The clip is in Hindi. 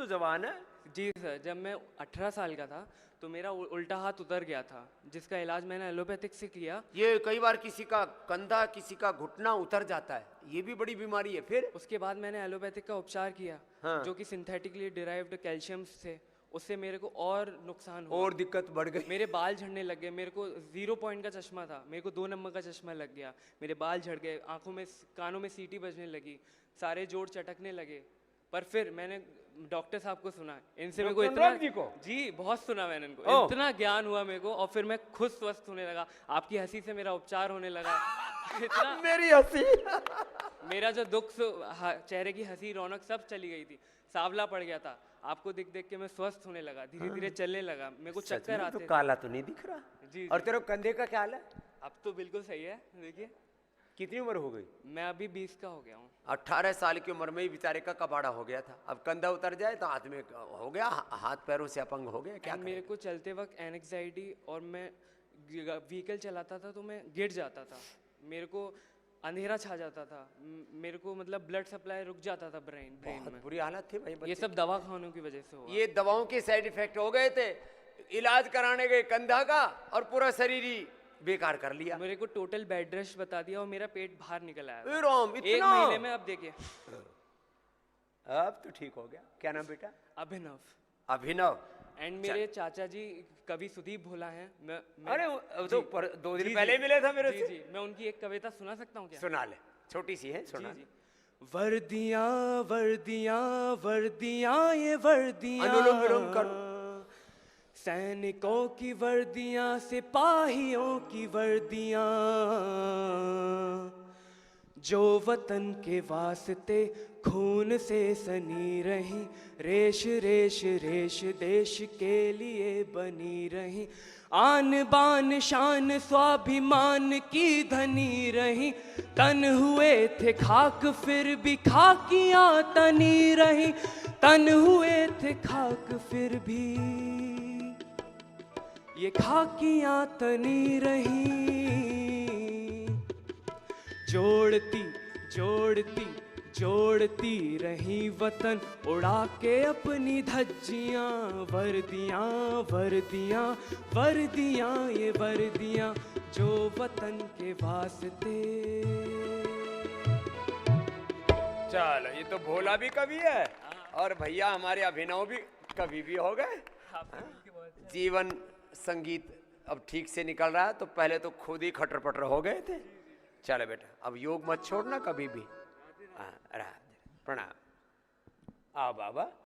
तो जवान है। जी सर, जब मैं 18 साल का था तो मेरा उल्टा हाथ उतर गया था, जिसका इलाज मैंने एलोपैथिक से किया। ये कई बार किसी का कंधा, किसी का घुटना उतर जाता है, ये भी बड़ी बीमारी है। फिर उसके बाद मैंने एलोपैथिक का उपचार किया, हाँ। जो कि सिंथेटिकली डिराइव्ड कैल्शियम से, उससे मेरे को और नुकसान हुआ, और दिक्कत बढ़ गई। मेरे बाल झड़ने लग गए। मेरे को 0 पॉइंट का चश्मा था, मेरे को 2 नंबर का चश्मा लग गया, मेरे बाल झड़ गए, आंखों में, कानों में सीटी बजने लगी, सारे जोड़ चटकने लगे। पर फिर मैंने डॉक्टर साहब को सुना, इनसे मेरे को डॉक्टर इतना, अनुराग जी को? जी बहुत सुना मैंने इनको, ओह। इतना ज्ञान हुआ मेरे को, और फिर मैं खुद स्वस्थ होने लगा। आपकी हंसी से मेरा उपचार होने लगा। इतना मेरी हंसी। मेरा जो दुख चेहरे की हंसी, रौनक सब चली गई थी, सांवला पड़ गया था। आपको देख देख के मैं स्वस्थ होने लगा, धीरे धीरे चलने लगा, मेरे को सच चक्कर में आते तो थे। काला तो नहीं दिख रहा। जी और जी। तेरे कंधे का क्या हाल है? अब तो बिल्कुल सही है। देखिए, कितनी उम्र हो गई? मैं अभी 20 का हो गया हूँ। 18 साल की उम्र में ही बेचारे का कबाड़ा हो गया था। अब कंधा उतर जाए तो हाथ में हो गया, हाथ पैरों से अपंग हो गया। क्या एंड मेरे को चलते वक्त एनजाइटी, और मैं व्हीकल चलाता था तो मैं गिर जाता था, मेरे को अंधेरा छा जाता था, मेरे को मतलब ब्लड सप्लाई रुक जाता था ब्रेन बहुत में। बुरी हालत थी भाई ये बच्चे सब दवा खानों की वजह से हुआ। ये दवाओं के साइड इफेक्ट हो गए थे। इलाज कराने गए कंधा का, और पूरा शरीर ही बेकार कर लिया। मेरे को टोटल बेड रेस्ट बता दिया, और मेरा पेट बाहर निकल आया था। ए राम, 1 इतना? महीने में। अब देखिए, अब तो ठीक हो गया। क्या नाम बेटा? अभिनव। अभिनव। एंड मेरे चाचा जी कवि सुदीप भोला हैं। अरे वो तो जी, 2 दिन जी, पहले जी, मिले था मेरे जी से। जी, मैं उनकी एक कविता सुना सकता हूँ क्या? सुना ले, छोटी सी है, सुना। जी जी। वर्दियां वर्दियां वर्दियां, ये वर्दियां, अनुलोम विलोम कर। सैनिकों की वर्दियां, सिपाहियों की वर्दियां, जो वतन के वास्ते खून से सनी रही, रेश रेश रेश देश के लिए बनी रही, आन बान शान स्वाभिमान की धनी रही, तन हुए थे खाक फिर भी खाकियां तनी रही, तन हुए थे खाक फिर भी ये खाकियां तनी रही, जोड़ती जोड़ती जोड़ती रही वतन, उड़ा के अपनी धज्जियां, वर्दियां वर्दियां वर्दियां, ये वर्दियां, जो वतन के वास्ते। चलो, ये तो भोला भी कवि है, और भैया हमारे अभिनव भी कवि भी हो गए। जीवन संगीत अब ठीक से निकल रहा है, तो पहले तो खुद ही खटर पटर हो गए थे। चलो बेटा, अब योग मत छोड़ना कभी भी। प्रणाम। आओ बाबा।